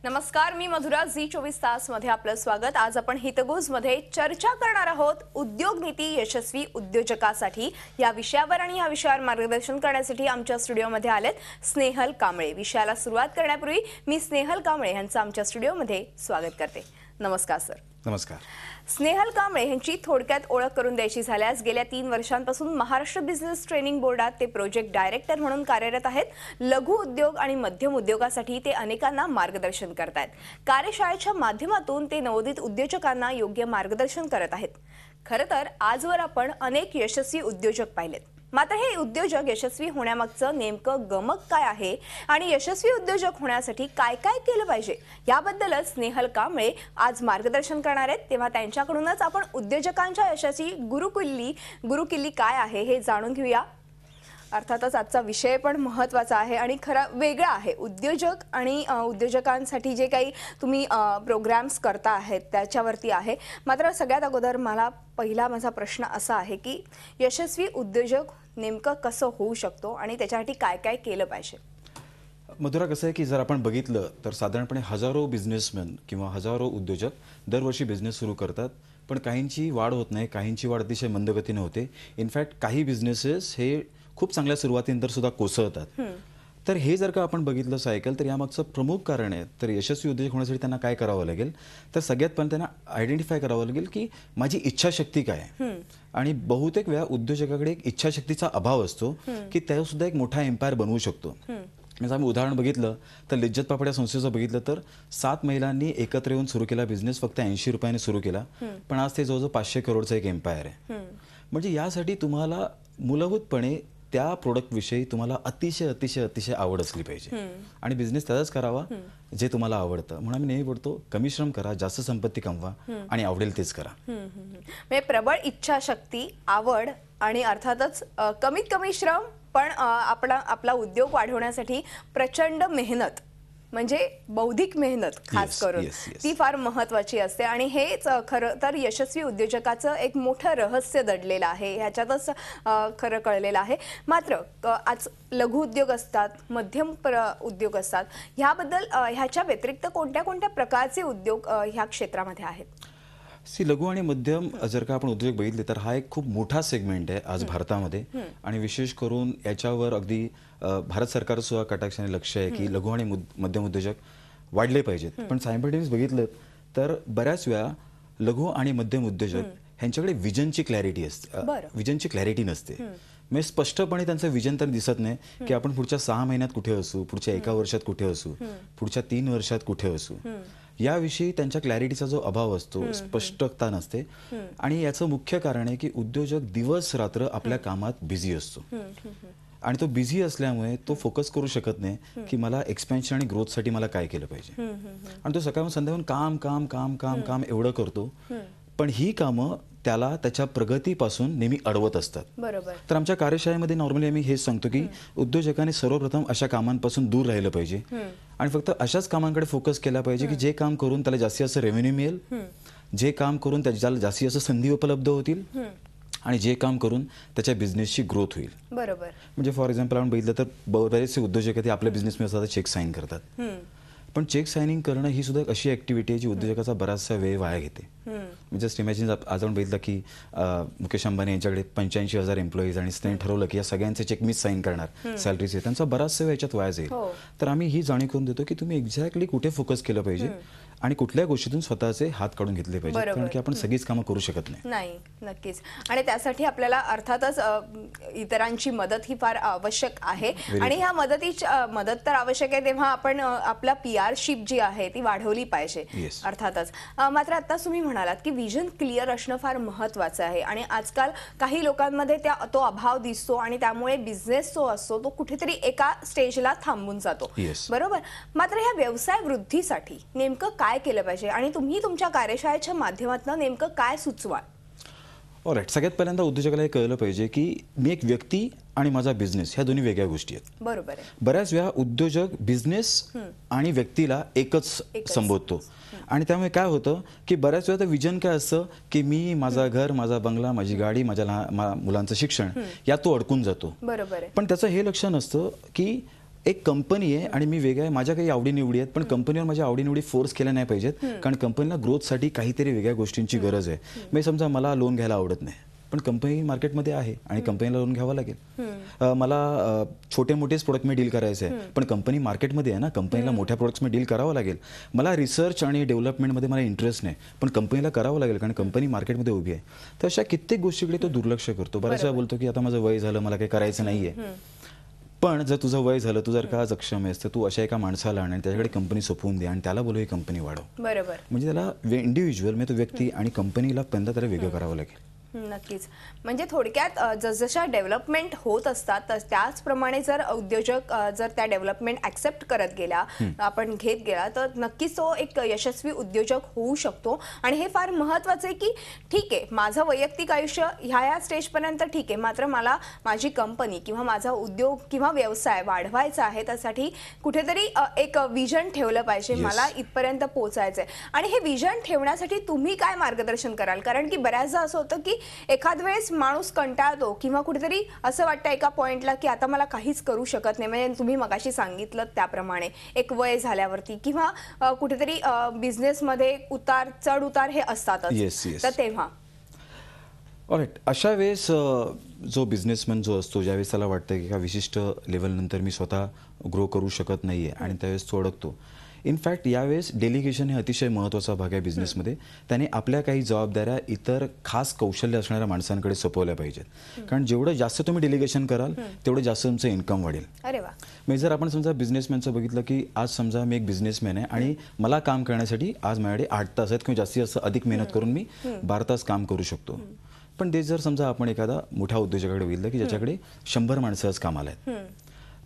नमस्कार, मी मधुरा. झी24 तास मध्ये आपलं स्वागत. आज आपण हितगुज मध्ये चर्चा करणार आहोत उद्योग नीती यशस्वी उद्योजकासाठी या विषयावर, आणि या विषयावर मार्गदर्शन करण्यासाठी आमच्या स्टुडिओमध्ये आलेत स्नेहल कांबळे. विषयाला सुरुवात करण्यापूर्वी मी स्नेहल कांबळे यांचं आमच्या स्टुडिओमध्ये स्वागत करते. नमस्कार सर. नमस्कार. स्नेहल कांबळे यांची थोडक्यात ओळख करून द्यायची झाल्यास गेल्या 3 वर्षांपासून महाराष्ट्र बिझनेस ट्रेनिंग बोर्डात ते प्रोजेक्ट डायरेक्टर म्हणून कार्यरत आहेत. लघु उद्योग आणि मध्यम उद्योगासाठी ते अनेकांना मार्गदर्शन करतात. कार्यशाळेच्या माध्यमातून ते नवोदित उद्योजकांना योग्य मार्गदर्शन करत आहेत. खरं तर आजवर आपण अनेक यशस्वी उद्योजक पाहिलेत. मात्र हे उद्योजक यशस्वी होण्यामागचं नेमकं गमक काय आहे आणि यशस्वी उद्योजक होण्यासाठी काय काय केलं पाहिजे याबद्दलच स्नेहल कांबळे आज मार्गदर्शन करणार आहेत. तेव्हा त्यांच्याकडूनच आपण उद्योजकांच्या यशाची गुरुकिल्ली काय आहे हे जाणून घेऊया. अर्थातच आजचा विषय पण महत्त्वाचा आहे आणि खरा वेगळा आहे. उद्योजक आणि उद्योजकांसाठी जे काही तुम्ही प्रोग्राम्स करता आहेत त्याच्यावरती आहे. मात्र सगळ्यात अगोदर मला पहिला माझा प्रश्न असा आहे की यशस्वी उद्योजक नेमकं कसं होऊ शकतो आणि त्याच्यासाठी काय काय केलं पाहिजे. मधुरा, कसं आहे की जर आपण बघितलं तर साधारणपणे हजारो बिझनेसमॅन किंवा हजारो उद्योजक दरवर्षी बिझनेस सुरू करतात, पण काहींची वाढ होत नाही, काहींची वाढ अतिशय मंदगतीने होते. इनफॅक्ट काही बिझनेसेस हे खूप चांगल्या सुरुवातीनंतर सुद्धा कोसळतात. तर हे जर का आपण बघितलं सायकल, तर यामागचं प्रमुख कारण आहे. तर यशस्वी उद्योजक होण्यासाठी त्यांना काय करावं लागेल, तर सगळ्यात पहिल्यांदा त्यांना आयडेंटिफाय करावं लागेल की माझी इच्छाशक्ती काय आहे. आणि बहुतेक वेळा उद्योजकाकडे एक इच्छाशक्तीचा अभाव असतो की त्या सुद्धा एक मोठा एम्पायर बनवू शकतो. म्हणजे आम्ही उदाहरण बघितलं तर लिज्जत पापड या संस्थेचं बघितलं तर 7 महिलांनी एकत्र येऊन सुरू केला बिझनेस, फक्त 80 रुपयाने सुरू केला, पण आज ते जवळजवळ 500 करोडचा एक एम्पायर आहे. म्हणजे यासाठी तुम्हाला मूलभूतपणे त्या प्रोडक्टविषयी तुम्हाला अतिशय अतिशय अतिशय आवड असली पाहिजे आणि बिझनेस त्याचाच करावा जे तुम्हाला आवडतं. म्हणून आम्ही नेहमी बोलतो कमी श्रम करा, जास्त संपत्ती कमवा आणि आवडेल तेच करा. म्हणजे प्रबळ इच्छाशक्ती, आवड आणि अर्थातच कमीत कमी श्रम, पण आपला उद्योग वाढवण्यासाठी प्रचंड मेहनत, म्हणजे बौद्धिक मेहनत खास करून ती फार महत्त्वाची असते. आणि हेच खरं तर यशस्वी उद्योजकाचं एक मोठं रहस्य दडलेलं आहे, ह्याच्यातच खरं कळलेलं आहे. मात्र आज लघु उद्योग असतात, मध्यम उद्योग असतात, ह्याबद्दल ह्याच्या व्यतिरिक्त कोणत्या कोणत्या प्रकारचे उद्योग ह्या क्षेत्रामध्ये आहेत. लघु आणि मध्यम जर का आपण उद्योग बघितले तर हा एक खूप मोठा सेगमेंट आहे आज भारतामध्ये. आणि विशेष करून याच्यावर अगदी भारत सरकार सुद्धा कटाक्षाने लक्ष आहे की लघु आणि मध्यम उद्योजक वाढले पाहिजेत. पण सायमल्टेनियस बघितलं तर बऱ्याच वेळा लघु आणि मध्यम उद्योजक ह्यांच्याकडे विजनची क्लॅरिटी असते, विजनची क्लॅरिटी नसते. म्हणजे स्पष्टपणे त्यांचं विजन तर दिसत नाही की आपण पुढच्या 6 महिन्यात कुठे असू, पुढच्या 1 वर्षात कुठे असू, पुढच्या 3 वर्षात कुठे असू, याविषयी त्यांच्या क्लॅरिटीचा जो अभाव असतो, स्पष्टता नसते. आणि याचं मुख्य कारण आहे की उद्योजक दिवस रात्र आपल्या कामात बिझी असतो आणि तो बिझी असल्यामुळे तो फोकस करू शकत नाही की मला एक्सपेन्शन आणि ग्रोथसाठी मला काय केलं पाहिजे. आणि तो सकाळून संध्याकाळून काम काम काम काम काम एवढं करतो, पण ही कामं त्याला त्याच्या प्रगतीपासून नेहमी अडवत असतात. बरोबर. तर आमच्या कार्यशाळेमध्ये नॉर्मली आम्ही हेच सांगतो की उद्योजकांनी सर्वप्रथम अशा कामांपासून दूर राहिलं पाहिजे आणि फक्त अशाच कामांकडे फोकस केला पाहिजे की जे काम करून त्याला जास्तीत जास्त रेव्हेन्यू मिळेल, जे काम करून त्याला जास्तीत जास्त संधी उपलब्ध होतील आणि जे काम करून त्याच्या बिझनेसची ग्रोथ होईल. बरोबर. म्हणजे फॉर एक्झाम्पल आपण बघितलं तर बरेचसे उद्योजक आहेत आपल्या बिझनेसमध्ये चेक साईन करतात, पण चेक सायनिंग करणं ही सुद्धा एक अशी ऍक्टिव्हिटी आहे जी उद्योजकाचा बराचसा वेळ वाया घेते. जस्ट इमॅजिन आज आपण बघितलं की मुकेश अंबानी यांच्याकडे 85,000 एम्प्लॉईज आणि त्यांनी ठरवलं की या सगळ्यांचे चेक मीच साईन करणार सॅलरीचे, त्यांचा बराचसा वेळ याच्यात वाया जाईल. तर आम्ही ही जाणीव करून देतो की तुम्ही एक्झॅक्टली कुठे फोकस केलं पाहिजे आणि कुठल्या गोष्टीतून स्वतःचे हात काढून घेतले पाहिजे, कारण की आपण सगळीच कामं करू शकत नाही. नक्कीच. आणि त्यासाठी आपल्याला अर्थातच इतरांची मदत ही फार आवश्यक आहे. आणि ह्या मदत तर आवश्यक आहे, तेव्हा आपण आपला PR-शिप जी आहे ती वाढवली पाहिजे अर्थातच. मात्र आता तुम्ही म्हणालात की विजन क्लिअर असणं फार महत्त्वाचं आहे आणि आजकाल काही लोकांमध्ये तो अभाव दिसतो आणि त्यामुळे बिझनेस जो असतो तो कुठेतरी एका स्टेजला थांबून जातो. बरोबर. मात्र ह्या व्यवसाय वृद्धीसाठी नेमकं काय केलं पाहिजे आणि तुम्ही तुमच्या कार्यशाळेच्या माध्यमातून नेमकं काय सुचवाल. ऑलराईट, सगळ्यात पहिल्यांदा उद्योजकाला हे कळलं पाहिजे की मी एक व्यक्ती आणि माझा बिझनेस ह्या दोन्ही वेगळ्या गोष्टी आहेत. बरोबर आहे. बऱ्याच वेळा उद्योजक बिझनेस आणि व्यक्तीला एकच संबोधतो आणि त्यामुळे काय होतं की बऱ्याच वेळा विजन काय असतं की मी माझा घर, माझा बंगला, माझी गाडी, माझ्या मुलांचं शिक्षण यात तो अडकून जातो. बरोबर आहे. पण त्याचं हे लक्ष नसतं की एक कंपनी आहे आणि मी वेगळ्या आहे, माझ्या काही आवडीनिवडी आहेत, पण कंपनीवर माझ्या आवडीनिवडी फोर्स केल्या नाही पाहिजेत, कारण कंपनीला ग्रोथसाठी काहीतरी वेगळ्या गोष्टींची गरज आहे. मी समजा मला लोन घ्यायला आवडत नाही, पण कंपनी मार्केटमध्ये आहे आणि कंपनीला लोन घ्यावं लागेल. मला छोटे मोठेच प्रोडक्ट मी डील करायचे आहे, पण कंपनी मार्केटमध्ये आहे ना, कंपनीला मोठ्या प्रोडक्ट्स मी डील करावं लागेल. मला रिसर्च आणि डेव्हलपमेंटमध्ये मला इंटरेस्ट नाही, पण कंपनीला करावं लागेल कारण कंपनी मार्केटमध्ये उभी आहे. तर अशा कित्येक गोष्टीकडे तो दुर्लक्ष करतो. बऱ्याच वेळा बोलतो की आता माझं वय झालं, मला काही करायचं नाहीये. पण जर तुझं वय झालं, तू जर का सक्षम आहेस, तर तू अशा एका माणसाला आणि त्याच्याकडे कंपनी सोपवून दे आणि त्याला बोलू ही कंपनी वाढव. बरोबर. म्हणजे त्याला इंडिव्हिज्युअल म्हणजे तो व्यक्ती आणि कंपनीला पहिल्यांदा त्याला वेगळं करावं लागेल. नक्कीच. म्हणजे थोडक्यात जसजशा डेव्हलपमेंट होत असतात त्याचप्रमाणे जर उद्योजक जर त्या डेव्हलपमेंट ऍक्सेप्ट करत गेला, आपण घेत गेला, तर नक्कीच तो एक यशस्वी उद्योजक होऊ शकतो. आणि हे फार महत्त्वाचं आहे की ठीक आहे, माझं वैयक्तिक आयुष्य ह्या स्टेजपर्यंत ठीक आहे, मात्र मला माझी कंपनी किंवा माझा उद्योग किंवा व्यवसाय वाढवायचा आहे, त्यासाठी कुठेतरी एक विजन ठेवलं पाहिजे. मला इथपर्यंत पोहोचायचंय. आणि हे विजन ठेवण्यासाठी तुम्ही काय मार्गदर्शन कराल? कारण की बऱ्याचदा असं होतं की एखाद वेळेस माणूस कंटाळतो किंवा कुठेतरी असं वाटतं एका पॉइंटला की आता मला काहीच करू शकत नाही. म्हणजे तुम्ही मगाशी सांगितलं त्याप्रमाणे एक वय झाल्यावरती किंवा कुठेतरी बिझनेसमध्ये चढ उतार हे असतातच. तर तेव्हा ऑलराईट, अशा वेळेस जो बिझनेसमॅन जो असतो, ज्यावेळेस त्याला वाटतं की एका विशिष्ट लेवलनंतर मी स्वतः ग्रो करू शकत नाहीये आणि त्यावेळेस तो अडकतो. इनफॅक्ट यावेळेस डेलिगेशन हे अतिशय महत्त्वाचा भाग आहे बिझनेसमध्ये. त्याने आपल्या काही जबाबदाऱ्या इतर खास कौशल्य असणाऱ्या माणसांकडे सोपवल्या पाहिजेत. कारण जेवढं जास्त तुम्ही डेलिगेशन कराल तेवढं जास्त तुमचं इन्कम वाढेल. अरे वा. म्हणजे जर आपण समजा बिझनेसमॅनचं बघितलं की आज समजा मी एक बिझनेसमॅन आहे आणि मला काम करण्यासाठी आज माझ्याकडे 8 तास आहेत किंवा जास्तीत जास्त अधिक मेहनत करून मी 12 तास काम करू शकतो. पण ते जर समजा आपण एखादा मोठ्या उद्योजकाकडे बघितलं की ज्याच्याकडे 100 माणसं आज कामाला आहेत,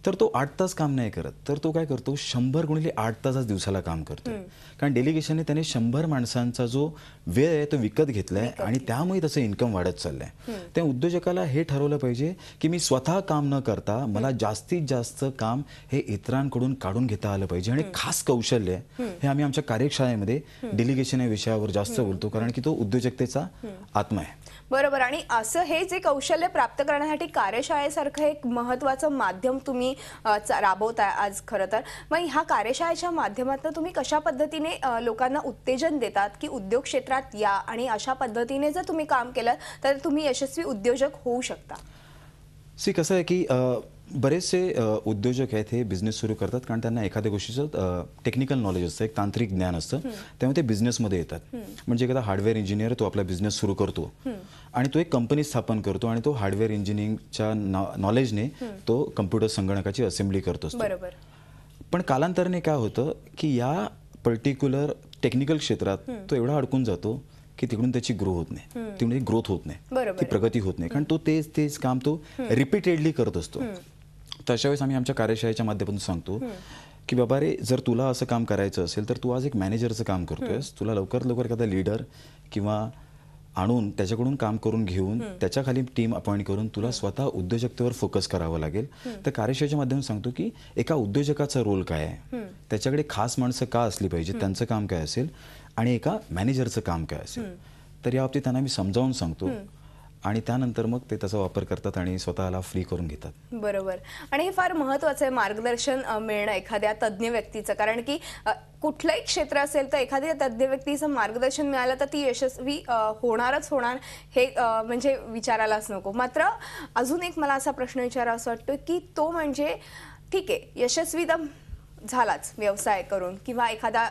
तर तो 8 तास काम नाही करत, तर तो काय करतो 100 गुणिले 8 तासच दिवसाला काम करतो. कारण डेलिगेशनने त्याने 100 माणसांचा जो वेळ आहे तो विकत घेतलाय आणि त्यामुळे त्याचं इन्कम वाढत चाललंय. त्या उद्योजकाला हे ठरवलं पाहिजे की मी स्वतः काम न करता मला जास्तीत जास्त काम हे इतरांकडून काढून घेता आलं पाहिजे. आणि खास कौशल्य हे आम्ही आमच्या कार्यशाळेमध्ये डेलिगेशन या विषयावर जास्त बोलतो, कारण की तो उद्योजकतेचा आत्मा आहे. बरोबर. आणि असं हे जे कौशल्य प्राप्त करण्यासाठी कार्यशाळेसारखं एक महत्त्वाचं माध्यम तुम्ही राबवताय आज खरं तर. मग ह्या कार्यशाळेच्या माध्यमातून तुम्ही कशा पद्धतीने लोकांना उत्तेजन देतात की उद्योग क्षेत्रात या आणि अशा पद्धतीने जर तुम्ही काम केलं तर तुम्ही यशस्वी उद्योजक होऊ शकता? कसं आहे की बरेचसे उद्योजक आहेत हे बिझनेस सुरू करतात कारण त्यांना एखाद्या गोष्टीचं टेक्निकल नॉलेज असतं, एक तांत्रिक ज्ञान असतं, त्यामुळे ते बिझनेसमध्ये येतात. म्हणजे एखादा हार्डवेअर इंजिनियर तो आपला बिझनेस सुरू करतो आणि तो एक कंपनी स्थापन करतो आणि तो हार्डवेअर इंजिनिअरिंगच्या नॉलेजने तो कम्प्युटर संगणकाची असेंब्ली करत असतो. बरोबर. पण कालांतराने काय होतं की या पर्टिक्युलर टेक्निकल क्षेत्रात तो एवढा अडकून जातो की तिकडून त्याची ग्रोथ होत नाही, ती प्रगती होत नाही, कारण तो तेच काम तो रिपीटेडली करत असतो. तर अशा वेळेस आम्ही आमच्या कार्यशाळेच्या माध्यमातून सांगतो की बाबा रे, जर तुला असं काम करायचं असेल तर तू आज एक मॅनेजरचं काम करतोयस, तुला लवकरात लवकर एखादा लीडर किंवा आणून त्याच्याकडून काम करून घेऊन त्याच्या खाली टीम अपॉइंट करून तुला स्वतः उद्योजकतेवर फोकस करावं लागेल. तर कार्यशाळेच्या माध्यमातून सांगतो की एका उद्योजकाचा रोल काय आहे, त्याच्याकडे खास माणसं का असली पाहिजे, त्यांचं काम काय असेल आणि एका मॅनेजरचं काम काय असेल. तर या बाबतीत त्यांना मी समजावून सांगतो आणि त्यानंतर मग ते त्याचा वापर करतात आणि स्वतःला फ्री करून घेतात. बरोबर. आणि हे फार महत्त्वाचं आहे मार्गदर्शन मिळणं एखाद्या तज्ज्ञ व्यक्तीचं. कारण की कुठलंही क्षेत्र असेल तर एखाद्या तज्ज्ञ व्यक्तीचं मार्गदर्शन मिळालं तर ती यशस्वी होणारच होणार, हे म्हणजे विचारायलाच नको. मात्र अजून एक मला असा प्रश्न विचारावा असं वाटतो की तो म्हणजे ठीक आहे, यशस्वी तर झालाच व्यवसाय करून किंवा एखादा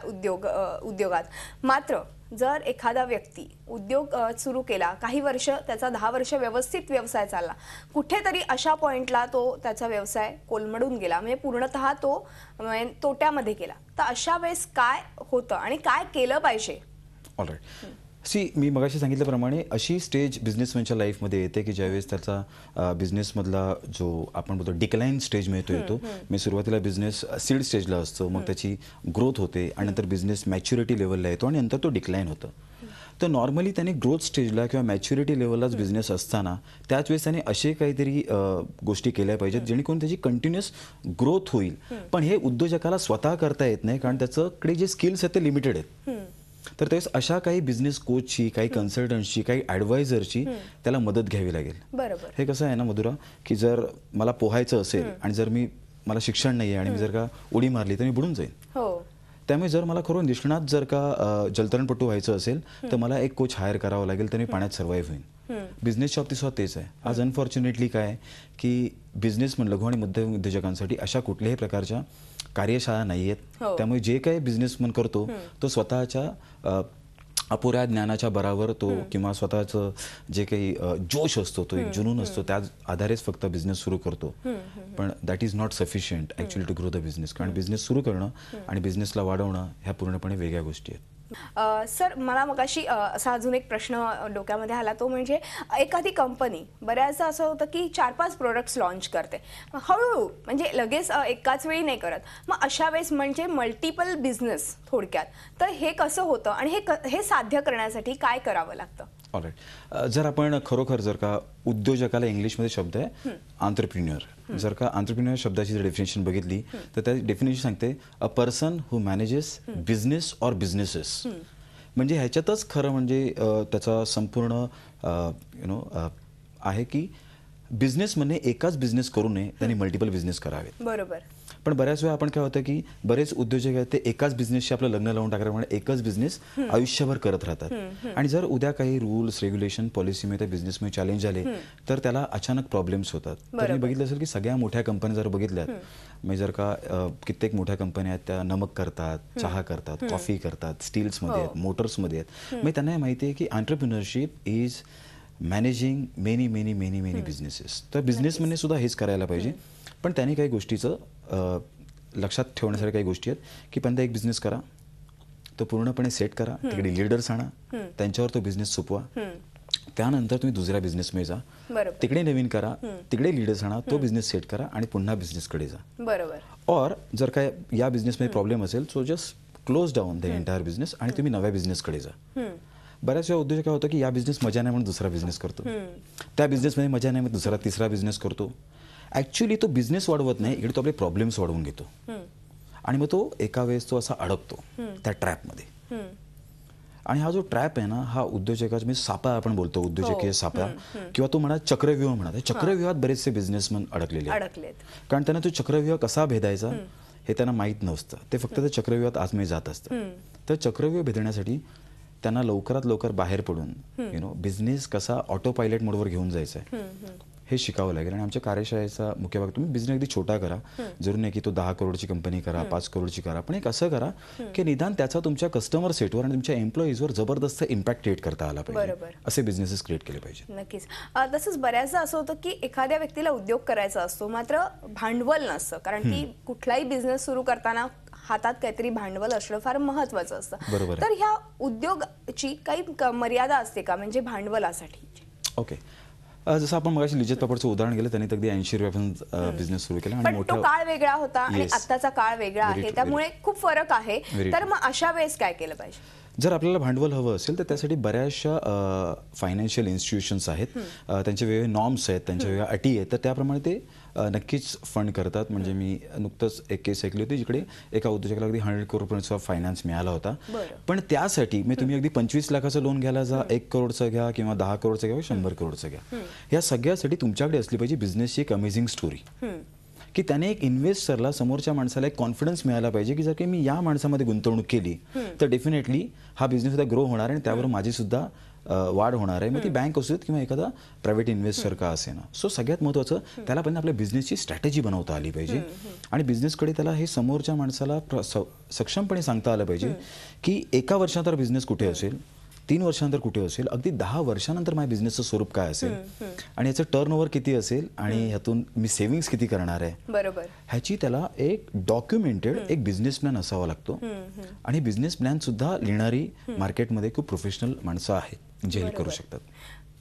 उद्योगात, मात्र जर एखादा व्यक्ती उद्योग सुरू केला, काही वर्ष त्याचा 10 वर्ष व्यवस्थित व्यवसाय चालला, कुठेतरी अशा पॉइंटला तो त्याचा व्यवसाय कोलमडून गेला, म्हणजे पूर्णतः तो तोट्यामध्ये गेला, तर अशा वेळेस काय होतं आणि काय केलं पाहिजे? ऑलराईट. मी मगाशी सांगितल्याप्रमाणे अशी स्टेज बिझनेसमॅनच्या लाईफमध्ये येते की ज्यावेळेस त्याचा बिझनेसमधला जो आपण बोलतो डिक्लाईन स्टेज येतो. मी सुरुवातीला बिझनेस सीड स्टेजला असतो, मग त्याची ग्रोथ होते आणि नंतर बिझनेस मॅच्युरिटी लेवलला येतो आणि नंतर तो डिक्लाईन होतं. तर नॉर्मली त्याने ग्रोथ स्टेजला किंवा मॅच्युरिटी लेवललाच बिझनेस असताना त्याच वेळेस त्याने असे काहीतरी गोष्टी केल्या पाहिजेत जेणेकरून त्याची कंटिन्युअस ग्रोथ होईल. पण हे उद्योजकाला स्वतः करता येत नाही, कारण त्याच्याकडे जे स्किल्स आहेत ते लिमिटेड आहेत. तर त्यावेळेस अशा काही बिझनेस कोचची, काही कन्सल्टंटची, काही ॲडवायझरची त्याला मदत घ्यावी लागेल. बरोबर. हे कसं आहे ना मधुरा, की जर मला पोहायचं असेल आणि जर मला शिक्षण नाही आहे आणि मी जर का उडी मारली तर मी बुडून जाईन. हो. त्यामुळे जर मला खरं निष्णात जर का जलतरणपटू व्हायचं असेल तर मला एक कोच हायर करावा लागेल, तर मी पाण्यात सर्व्हाइव्ह होईन. बिझनेसच्या बाबतीत सुद्धा तेच आहे. आज अनफॉर्च्युनेटली काय आहे की बिझनेस लघु आणि मध्यम उद्योजकांसाठी अशा कुठल्याही प्रकारच्या कार्यशाळा नाही आहेत. हो. त्यामुळे जे काही बिझनेसमन करतो तो स्वतःच्या अपुऱ्या ज्ञानाच्या बराबर तो किंवा स्वतःचं जे काही जोश असतो, तो एक जुनून असतो, त्या आधारेच फक्त बिझनेस सुरू करतो. पण that is not sufficient actually to grow the business. कारण बिझनेस सुरू करणं आणि बिझनेसला वाढवणं ह्या पूर्णपणे वेगळ्या गोष्टी आहेत. सर, मला मगाशी असा अजून एक प्रश्न डोक्यामध्ये आला, तो म्हणजे एखादी कंपनी बऱ्याचदा असं होतं की 4-5 प्रोडक्ट्स लॉन्च करते हळूहळू, म्हणजे लगेच एकाच वेळी नाही करत. मग अशा वेळेस म्हणजे मल्टिपल बिझनेस थोडक्यात, तर हे कसं होतं आणि हे साध्य करण्यासाठी काय करावं लागतं? ऑलराईट. जर आपण खरोखर जर का उद्योजकाला इंग्लिशमध्ये शब्द आहे आंत्रप्रिन्युअर. जर का आंत्रप्रिन्युअर शब्दाची जर डेफिनेशन बघितली तर त्या डेफिनेशन सांगते a person who manages business or businesses. म्हणजे ह्याच्यातच खरं म्हणजे त्याचा संपूर्ण आहे की बिझनेसमध्ये एकाच बिझनेस करू नये, त्यांनी मल्टिपल बिझनेस करावेत. बरोबर. पण बऱ्याच वेळा आपण काय होतं की बरेच उद्योजक आहेत ते एकाच बिझनेसशी आपलं लग्न लावून टाकल्यामुळे एकच बिझनेस आयुष्यभर करत राहतात. आणि जर उद्या काही रूल्स, रेग्युलेशन, पॉलिसीमध्ये त्या बिझनेसमध्ये चॅलेंज आले तर त्याला अचानक प्रॉब्लेम्स होतात. तर मी बघितलं असेल की सगळ्या मोठ्या कंपन्या जर बघितल्यात, म्हणजे जर का कित्येक मोठ्या कंपन्या आहेत त्या नमक करतात, चहा करतात, कॉफी करतात, स्टील्समध्ये आहेत, मोटर्समध्ये आहेत. मग त्यांना माहिती आहे की entrepreneurship is managing many many many many businesses. तर बिझनेसमध्ये सुद्धा हेच करायला पाहिजे. पण त्याने काही गोष्टीचं लक्षात ठेवण्यासाठी काही गोष्टी आहेत की पहिल्यांदा एक बिझनेस करा, तो पूर्णपणे सेट करा, तिकडे लीडर्स आणा, त्यांच्यावर तो बिझनेस सोपवा. त्यानंतर तुम्ही दुसऱ्या बिझनेसमध्ये जा, तिकडे नवीन करा, तिकडे लीडर्स आणा, तो बिझनेस सेट करा आणि पुन्हा बिझनेसकडे जा. बरोबर. और जर काय या बिझनेसमध्ये प्रॉब्लेम असेल so just close down the entire business आणि तुम्ही नव्या बिझनेसकडे जा. बऱ्याच वेळा उद्योजक काय होतं की या बिझनेस मजा नाही म्हणून दुसरा बिझनेस करतो, त्या बिझनेसमध्ये मजा नाही म्हणून दुसरा तिसरा बिझनेस करतो. ॲक्च्युली तो बिझनेस वाढवत नाही, इकडे तो आपले प्रॉब्लेम्स वाढवून घेतो आणि मग तो एका वेळेस तो असा अडकतो त्या ट्रॅपमध्ये. आणि हा जो ट्रॅप आहे ना, हा उद्योजकाचा म्हणजे सापळा आपण बोलतो, उद्योजकीय सापळा किंवा तो म्हणा चक्रव्यूह म्हणा. चक्रव्यूहात बरेचसे बिझनेसमन अडकलेले आहेत. कारण त्यांना तो चक्रव्यूह कसा भेदायचा हे त्यांना माहीत नसतं. ते फक्त त्या चक्रव्यूहात आजमध्ये जात असतं. तर चक्रव्यूह भेदण्यासाठी त्यांना लवकरात लवकर बाहेर पडून बिझनेस कसा ऑटो पायलट मोडवर घेऊन जायचा आहे हे शिकावं लागेल. आणि आमच्या कार्यशाळेचा मुख्य भाग, तुम्ही बिझनेस अगदी छोटा करा, जरूर नाही की तो 10 करोडची कंपनी करा, 5 करोडची करा, पण एक असं करा की निदान त्याचा तुमच्या कस्टमर सेटवर आणि तुमच्या एम्प्लॉईजवर जबरदस्त इम्पॅक्ट क्रिएट करता आला पाहिजे. असे बिझनेसेस क्रिएट केले पाहिजे. नक्कीच. तसंच बऱ्याचदा असं होतं की एखाद्या व्यक्तीला उद्योग करायचा असतो, मात्र भांडवल नसतं. कारण की कुठलाही बिझनेस सुरू करताना हातात काहीतरी भांडवल असणं फार महत्वाचं असतं. बरोबर. तर ह्या उद्योगाची काही मर्यादा असते का, म्हणजे भांडवलासाठी? ओके. जसं आपण मगाशी लिजत पापडचं उदाहरण गेलं, त्यांनी अगदी 80 रुपयापासून बिझनेस सुरू केला आणि तो काळ वेगळा होता आणि आत्ताचा काळ वेगळा आहे, त्यामुळे खूप फरक आहे. तर मग अशा वेळेस काय केलं पाहिजे? जर आपल्याला भांडवल हवं असेल तर त्यासाठी बऱ्याचशा फायनान्शियल इन्स्टिट्यूशन्स आहेत, त्यांचे वेगवेगळे नॉर्म्स आहेत, त्यांच्या वेगळ्या अटी आहेत, तर त्याप्रमाणे ते नक्कीच फंड करतात. म्हणजे मी नुकतंच एक केस ऐकली होती जिकडे एका उद्योजकाला अगदी 100 करोडचा फायनान्स मिळाला होता. पण त्यासाठी तुम्ही अगदी 25 लाखाचं लोन घ्यायला जा, 1 करोडचं घ्या किंवा 10 करोडचं घ्या, 100 करोडचं घ्या, या सगळ्यासाठी तुमच्याकडे असली पाहिजे बिझनेसची एक अमेझिंग स्टोरी, की त्याने एक इन्व्हेस्टरला, समोरच्या माणसाला एक कॉन्फिडन्स मिळाला पाहिजे की जर की मी या माणसामध्ये गुंतवणूक केली तर डेफिनेटली हा बिझनेस सुद्धा ग्रो होणार आहे आणि त्यावर माझी सुद्धा वाढ होणार आहे. मग ती बँक असू किंवा एखादा प्रायव्हेट इन्व्हेस्टर का असे ना. सो सगळ्यात महत्त्वाचं त्याला पण आपल्या बिझनेसची स्ट्रॅटेजी बनवता आली पाहिजे आणि बिझनेसकडे त्याला हे समोरच्या माणसाला सक्षमपणे सांगता आलं पाहिजे की एका वर्षानंतर बिझनेस कुठे असेल, 3 वर्षानंतर कुठे असेल, अगदी 10 वर्षानंतर माझ्या बिझनेसचं स्वरूप काय असेल आणि याचं टर्नओव्हर किती असेल आणि ह्यातून मी सेव्हिंग्स किती करणार आहे. बरोबर. ह्याची त्याला एक डॉक्युमेंटेड एक बिझनेस प्लॅन असावा लागतो आणि बिझनेस प्लॅन सुद्धा लिहिणारी मार्केटमध्ये खूप प्रोफेशनल माणसं आहेत जे हेल्प करू शकतात.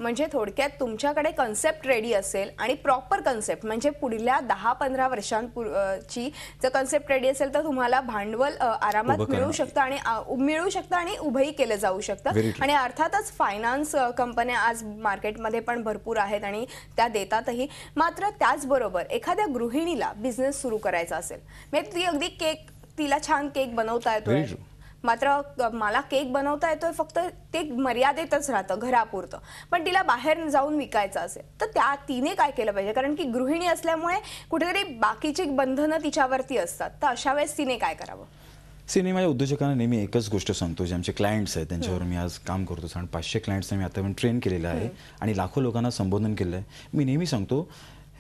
म्हणजे थोडक्यात तुमच्याकडे कन्सेप्ट रेडी असेल आणि प्रॉपर कन्सेप्ट म्हणजे पुढल्या 10-15 वर्षांची जर कन्सेप्ट रेडी असेल तर तुम्हाला भांडवल आरामात उभं मिळू करणं. शकतं आणि मिळू शकतं आणि उभंही केलं जाऊ शकतं. Very true. आणि अर्थातच फायनान्स कंपन्या आज मार्केटमध्ये पण भरपूर आहेत आणि त्या देतातही. मात्र त्याचबरोबर एखाद्या गृहिणीला बिझनेस सुरू करायचा असेल म्हणजे ती अगदी तिला छान केक बनवता येतोय, Very true. मात्र मला केक बनवता येतोय फक्त ते मर्यादेतच राहतं घरापुरतं, पण तिला बाहेर जाऊन विकायचं असेल तर तिने काय केलं पाहिजे? कारण की गृहिणी असल्यामुळे कुठेतरी बाकीची बंधनं तिच्यावरती असतात, तर अशा वेळेस तिने काय करावं? मी माझ्या उद्योजकांना नेहमी एकच गोष्ट सांगतो, जे आमचे क्लायंट्स आहेत त्यांच्यावर मी आज काम करतो आणि 500 क्लायंट्सना मी आतापर्यंत ट्रेन केलेलं आहे आणि लाखो लोकांना संबोधन केलं आहे. मी नेहमी सांगतो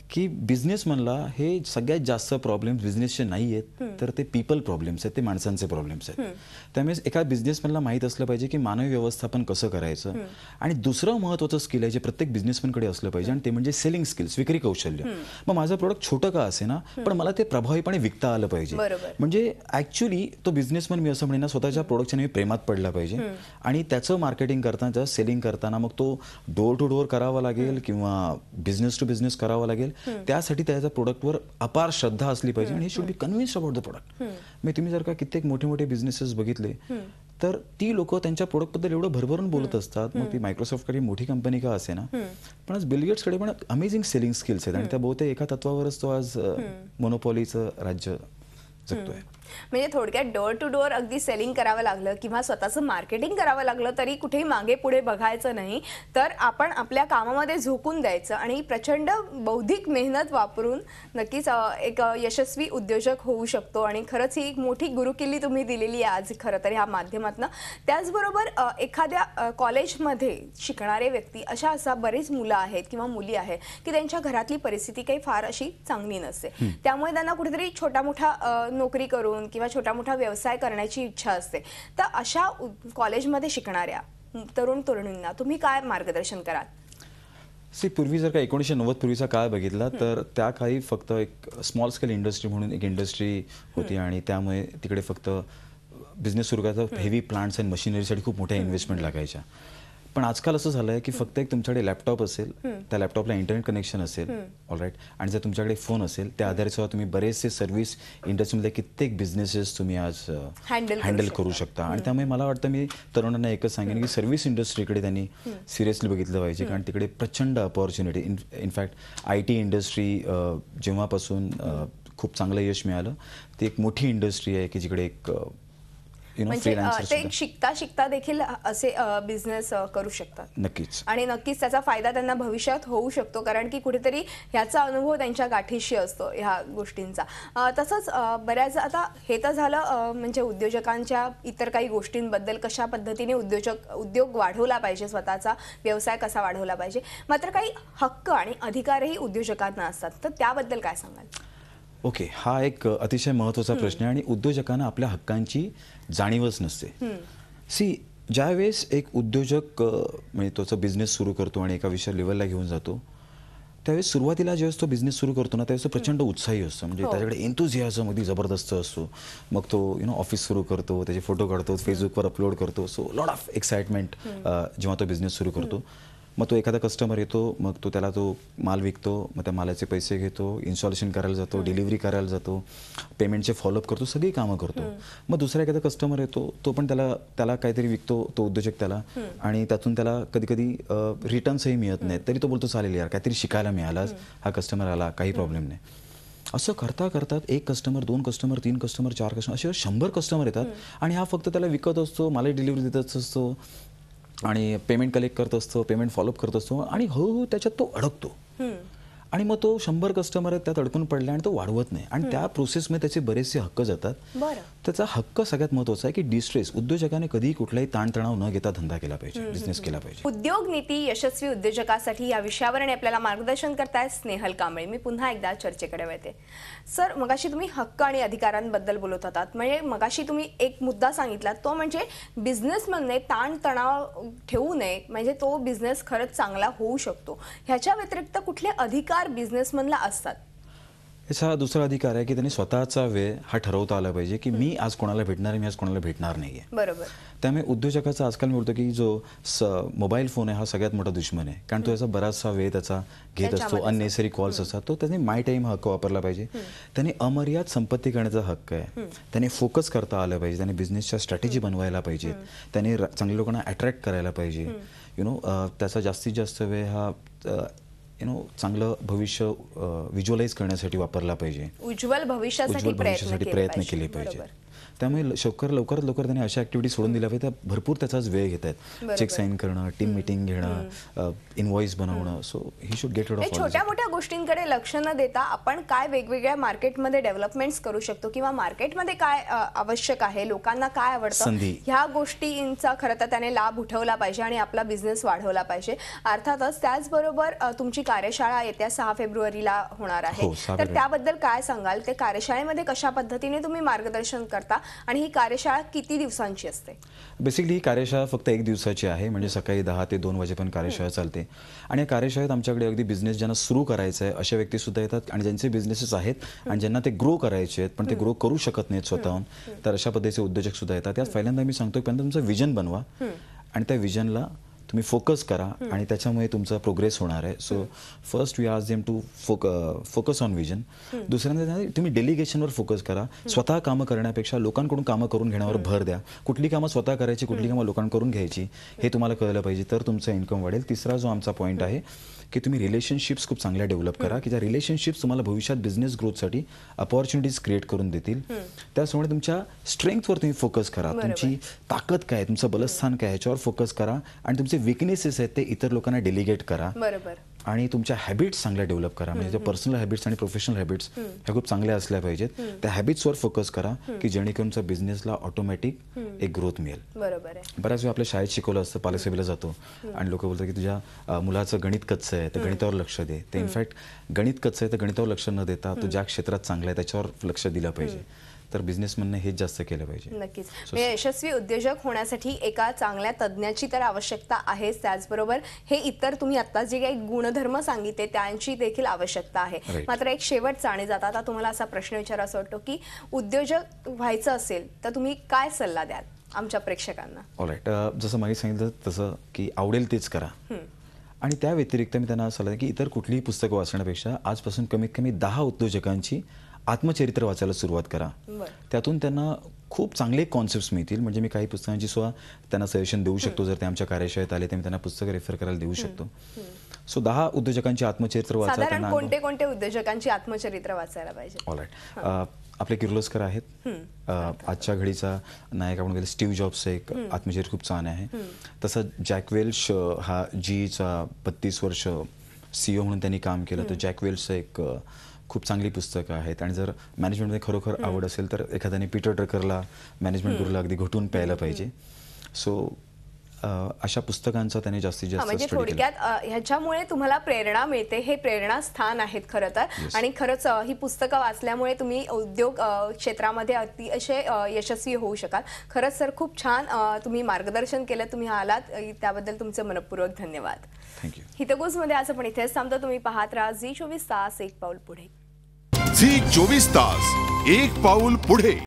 की बिझनेसमनला हे सगळ्यात जास्त प्रॉब्लेम्स बिझनेसचे नाही आहेत, तर ते पीपल प्रॉब्लेम्स आहेत, ते माणसांचे प्रॉब्लेम्स आहेत. त्यामुळे एका बिझनेसमॅनला माहीत असलं पाहिजे की मानवी व्यवस्थापन कसं करायचं. आणि दुसरं महत्त्वाचं स्किल आहे जे प्रत्येक बिझनेसमॅनकडे असलं पाहिजे आणि ते म्हणजे सेलिंग स्किल्स, विक्री कौशल्य. मग माझं प्रोडक्ट छोटं का असे ना, पण मला ते प्रभावीपणे विकता आलं पाहिजे. म्हणजे ॲक्च्युली तो बिझनेसमॅन मी असं म्हणेन स्वतःच्या प्रोडक्टच्या नेहमी प्रेमात पडला पाहिजे आणि त्याचं मार्केटिंग करताना, सेलिंग करताना मग तो डोर टू डोर करावा लागेल किंवा बिझनेस टू बिझनेस करावा लागेल. त्यासाठी त्याच्या प्रोडक्टवर अपार श्रद्धा असली पाहिजे आणि he should be convinced about the product. मग तुम्ही जर का कित्येक मोठे मोठे बिझनेसेस बघितले तर ती लोक त्यांच्या प्रोडक्टबद्दल एवढं भरभरून बोलत असतात. मग ती मायक्रोसॉफ्टकडे मोठी कंपनी का असे ना, पण आज बिल गेट्सकडे पण अमेझिंग सेलिंग स्किल्स आहेत आणि त्या बहुतेक एका तत्वावरच तो आज मोनोपॉलीचं राज्य जगतोय. म्हणजे थोडक्यात डोअर टू डोअर अगदी सेलिंग करावं लागलं किंवा स्वतःचं मार्केटिंग करावं लागलं तरी कुठेही मागे पुढे बघायचं नाही, तर आपण आपल्या कामामध्ये झोकून द्यायचं आणि प्रचंड बौद्धिक मेहनत वापरून नक्कीच एक यशस्वी उद्योजक होऊ शकतो. आणि खरंच ही एक मोठी गुरुकिल्ली तुम्ही दिलेली आहे आज खरं तर ह्या माध्यमातून. त्याचबरोबर एखाद्या कॉलेजमध्ये शिकणारे व्यक्ती अशा बरेच मुलं आहेत किंवा मुली आहेत की त्यांच्या घरातली परिस्थिती काही फार अशी चांगली नसते, त्यामुळे त्यांना कुठेतरी छोटा मोठा नोकरी करून किंवा छोटा मोठा व्यवसाय करण्याची इच्छा असते. तर अशा कॉलेजमध्ये शिकणाऱ्या तरुण तरुणींना तुम्ही काय मार्गदर्शन कराल? पूर्वी जर का 1990 पूर्वीचा काळ बघितला तर त्या काळी फक्त एक स्मॉल स्केल इंडस्ट्री म्हणून एक इंडस्ट्री होती आणि त्यामुळे तिकडे फक्त बिझनेस सुरू करायचा हेवी प्लांट्स अँड मशिनरीसाठी खूप मोठ्या इन्व्हेस्टमेंट लागायच्या. पण आजकाल असं झालं आहे की फक्त एक तुमच्याकडे लॅपटॉप असेल, त्या लॅपटॉपला इंटरनेट कनेक्शन असेल, ऑलराईट, आणि जर तुमच्याकडे फोन असेल त्या आधारे तुम्ही बरेचसे सर्व्हिस इंडस्ट्रीमधले कित्येक बिझनेसेस तुम्ही आज हँडल करू शकता. आणि त्यामुळे मला वाटतं मी तरुणांना एकच सांगेन की सर्व्हिस इंडस्ट्रीकडे त्यांनी सिरियसली बघितलं पाहिजे, कारण तिकडे प्रचंड अपॉर्च्युनिटी. इनफॅक्ट IT इंडस्ट्री जेव्हापासून खूप चांगलं यश मिळालं, ती एक मोठी इंडस्ट्री आहे की जिकडे एक म्हणजे ते शिकता शिकता देखील असे बिझनेस करू शकतात. नक्कीच. आणि नक्कीच त्याचा फायदा त्यांना भविष्यात होऊ शकतो, कारण की कुठेतरी ह्याचा अनुभव त्यांच्या गाठीशी असतो ह्या गोष्टींचा. तसंच बऱ्याच आता हे तर झालं म्हणजे उद्योजकांच्या इतर काही गोष्टींबद्दल, कशा पद्धतीने उद्योग वाढवला पाहिजे, स्वतःचा व्यवसाय कसा वाढवला पाहिजे. मात्र काही हक्क आणि अधिकारही उद्योजकांना असतात, तर त्याबद्दल काय सांगाल? ओके, हा एक अतिशय महत्त्वाचा प्रश्न आहे आणि उद्योजकांना आपल्या हक्कांची जाणीवच नसते. ज्यावेळेस एक उद्योजक म्हणजे तोचा बिझनेस सुरू करतो आणि एका विशिष्ट लेवलला घेऊन जातो, त्यावेळेस सुरुवातीला ज्यावेळेस तो बिझनेस सुरू करतो ना, त्यावेळेस तो प्रचंड उत्साही असतो. म्हणजे त्याच्याकडे एन्थुझियाझम अगदी जबरदस्त असतो. मग तो ऑफिस सुरू करतो, त्याचे फोटो काढतो, फेसबुकवर अपलोड करतो. सो लॉट ऑफ एक्साइटमेंट जेव्हा तो बिझनेस सुरू करतो. मग तो एखादा कस्टमर येतो, मग तो त्याला तो माल विकतो, मग त्या मालाचे पैसे घेतो, इन्स्टॉलेशन करायला जातो, डिलिव्हरी करायला जातो, पेमेंटचे फॉलोअप करतो, सगळी कामं करतो. मग दुसरा एखादा कस्टमर येतो, तो पण त्याला काहीतरी विकतो, तो उद्योजक त्याला, आणि त्यातून त्याला कधी कधी रिटर्न्सही मिळत नाहीत, तरी तो बोलतो चालेल यार, काहीतरी शिकायला मिळाला, हा कस्टमर आला, काही प्रॉब्लेम नाही. असं करता करतात 1 कस्टमर, 2 कस्टमर, 3 कस्टमर, 4 कस्टमर, असे 100 कस्टमर येतात आणि हा फक्त त्याला विकत असतो, मला डिलिव्हरी देत असतो आणि पेमेंट कलेक्ट करत असतो, पेमेंट फॉलोअप करत असतो आणि हळूहळू त्याच्यात तो अडकतो. आणि मग तो 100 कस्टमर आहेत त्यात अडकून पडला आणि तो वाढवत नाही आणि त्या प्रोसेसमध्ये त्याचे बरेचसे हक्क जातात. त्याचा हक्क सगळ्यात महत्त्वाचा आहे की डिस्ट्रेस. उद्योजकाने कधीही कुठलाही ताणतणाव न घेता धंदा केला पाहिजे, बिझनेस केला पाहिजे. उद्योग नीती यशस्वी उद्योजकासाठी या विषयावर आपल्याला मार्गदर्शन करतायत स्नेहल कांबळे. मी पुन्हा एकदा चर्चेकडे वळते. सर, मगाशी तुम्ही हक्क आणि अधिकारांबद्दल बोलत होतात. म्हणजे मगाशी तुम्ही एक मुद्दा सांगितला, तो म्हणजे बिझनेसमनने ताणतणाव ठेवू नये, म्हणजे तो बिझनेस खरंच चांगला होऊ शकतो. ह्याच्या व्यतिरिक्त कुठले अधिकार बिझनेसमनला असतात? त्याचा दुसरा अधिकार आहे की त्यांनी स्वतःचा वेळ हा ठरवता आला पाहिजे की मी आज कोणाला भेटणार आहे, मी आज कोणाला भेटणार नाही आहे. बरोबर. त्यामुळे उद्योजकाचा आजकाल मी बोलतो की जो मोबाईल फोन आहे हा सगळ्यात मोठा दुश्मन आहे, कारण तो याचा बराचसा वेळ त्याचा घेत असतो, अननेसरी कॉल्स असतात. तो त्याने माय टाईम हक्क वापरला पाहिजे. त्याने अमर्याद संपत्ती करण्याचा हक्क आहे. त्याने फोकस करता आलं पाहिजे. त्याने बिझनेसच्या स्ट्रॅटेजी बनवायला पाहिजेत. त्याने चांगल्या लोकांना अट्रॅक्ट करायला पाहिजे. त्याचा जास्तीत जास्त वेळ हा चांगलं भविष्य व्हिज्युअलाइज करण्यासाठी वापरला पाहिजे. उज्ज्वल भविष्यासाठी प्रयत्न केले पाहिजे. त्यामुळे लवकरात लवकर त्यांनी अशा ऍक्टिव्हिटी सोडून दिल्या पाहिजे. त्या भरपूर त्याचाच वेळ घेत आहेत. चेक साईन करणं, टीम मीटिंग घेणं, इनवॉइस बनवणं. So he should get rid of छोट्या मोठ्या गोष्टींकडे लक्ष न देता आपण काय वेगवेगळ्या मार्केटमध्ये डेव्हलपमेंट्स करू शकतो किंवा मार्केटमध्ये काय आवश्यक आहे, लोकांना काय आवडतं, ह्या गोष्टींचा खरं तर त्याने लाभ उठवला पाहिजे आणि आपला बिझनेस वाढवला पाहिजे. अर्थातच त्याचबरोबर तुमची कार्यशाळा येत्या 6 फेब्रुवारीला होणार आहे, तर त्याबद्दल काय सांगाल? ते कार्यशाळेमध्ये कशा पद्धतीने तुम्ही मार्गदर्शन करता आणि ही कार्यशाळा किती दिवसांची असते? बेसिकली ही कार्यशाळा फक्त 1 दिवसाची आहे. म्हणजे सकाळी 10 ते 2 वाजेपर्यंत कार्यशाळा चालते. आणि या कार्यशाळेत आमच्याकडे अगदी बिझनेस ज्यांना सुरू करायचं आहे अशा व्यक्ती सुद्धा येतात आणि ज्यांचे बिझनेसेस आहेत आणि ज्यांना ते ग्रो करायचे आहेत पण ते ग्रो करू शकत नाहीत स्वतःहून, तर अशा पद्धतीचे उद्योजक सुद्धा येतात. त्यात पहिल्यांदा मी सांगतो की पहिल्यांदा तुमचं विजन बनवा आणि त्या विजनला तुम्ही फोकस करा आणि त्याच्यामुळे तुमचा प्रोग्रेस होणार आहे. So first we ask them to focus on vision. दुसऱ्यांदा तुम्ही डेलिगेशनवर फोकस करा. स्वतः कामं करण्यापेक्षा लोकांकडून कामं करून घेण्यावर भर द्या. कुठली कामं स्वतः करायची, कुठली कामं लोकांकडून घ्यायची हे तुम्हाला कळलं पाहिजे, तर तुमचा इन्कम वाढेल. तिसरा जो आमचा पॉईंट आहे की तुम्ही रिलेशनशिप्स खूप चांगल्या डेव्हलप करा की ज्या रिलेशनशिप्स तुम्हाला भविष्यात बिझनेस ग्रोथसाठी अपॉर्च्युनिटीज क्रिएट करून देतील. त्याचमुळे तुमच्या स्ट्रेंथवर तुम्ही फोकस करा. तुमची ताकद काय, तुमचं बलस्थान काय ह्याच्यावर फोकस करा आणि तुमचे विकनेसेस आहेत ते इतर लोकांना डेलिगेट करा. बरोबर. आणि तुमच्या हॅबिट्स चांगल्या डेव्हलप करा. म्हणजे पर्सनल हॅबिट्स आणि प्रोफेशनल हॅबिट्स ह्या खूप चांगल्या असल्या पाहिजेत. त्या हॅबिट्सवर फोकस करा की जेणेकरून तुमच्या बिझनेसला ऑटोमॅटिक एक ग्रोथ मिळेल. बरोबर आहे. बऱ्याच वेळा आपल्या शाळेत शिकवलं असतं, पालकसभेला जातो आणि लोक बोलतात की तुझ्या मुलाचं गणित कच्चं आहे तर गणितावर लक्ष दे. ते इनफॅक्ट गणित कच्चं आहे तर गणितावर लक्ष न देता तो ज्या क्षेत्रात चांगला आहे त्याच्यावर लक्ष दिलं पाहिजे. तर बिझनेसमॅनने हेच जास्त केलं पाहिजे. नक्कीच. म्हणजे यशस्वी उद्योजक होण्यासाठी एका चांगल्या तज्ञाची तर आवश्यकता आहेच, त्याचबरोबर हे इतर तुम्ही आता जे काही गुणधर्म सांगितले त्यांची देखील आवश्यकता आहे. मात्र एक शेवटचा आणि जाता आता तुम्हाला असा प्रश्न विचारायचा वाटतो की उद्योजक व्हायचं असेल तर तुम्ही काय सल्ला द्याल आमच्या प्रेक्षकांना? ऑलराईट. जसं मागे सांगितलं तसं की आवडेल तेच करा. आणि त्या व्यतिरिक्त मी त्यांना सल्ला की इतर कुठलीही पुस्तकं वाचण्यापेक्षा आजपासून कमीत कमी 10 उद्योजकांची आत्मचरित्र वाचायला सुरुवात करा. त्यातून त्यांना खूप चांगले कॉन्सेप्ट्स मिळतील. म्हणजे मी काही पुस्तकांची सुद्धा त्यांना सजेशन देऊ शकतो. जर ते आमच्या कार्यशाळेत आले तर मी त्यांना पुस्तकं रेफर करायला देऊ शकतो. सो 10 उद्योजकांची आत्मचरित्र वाचा. साधारण कोणते कोणते उद्योजकांची आत्मचरित्र वाचायला पाहिजे? ऑलराईट. आपले किर्लोस्कर आहेत. आजच्या घडीचा नायक आपण गेले स्टीव्ह जॉब्सचं एक आत्मचरित्र खूप छान आहे. तसं जॅक वेल्श हा जीचा 32 वर्ष CEO म्हणून त्यांनी काम केलं, तर जॅक वेल्सचं एक खूप चांगली पुस्तकं आहेत. आणि जर मॅनेजमेंटमध्ये खरोखर आवड असेल तर एखाद्याने पीटर ड्रकरला मॅनेजमेंट गुरुला अगदी घोटून प्यायला पाहिजे. सो अशा पुस्तकांचा त्याने जास्तीत जास्त म्हणजे थोडक्यात ह्याच्यामुळे तुम्हाला प्रेरणा मिळते, हे प्रेरणास्थान आहेत खरं तर. आणि खरंच ही पुस्तकं वाचल्यामुळे तुम्ही उद्योग क्षेत्रामध्ये अतिशय यशस्वी होऊ शकाल. खरंच सर खूप छान तुम्ही मार्गदर्शन केलं, तुम्ही आलात त्याबद्दल तुमचे मनपूर्वक धन्यवाद. थँक्यू. हितगुजमध्ये आज आपण इथेच थांबतो. तुम्ही पाहत राहा झी 24 तास, एक पाऊल पुढे. झी 24 तास, एक पाऊल पुढे.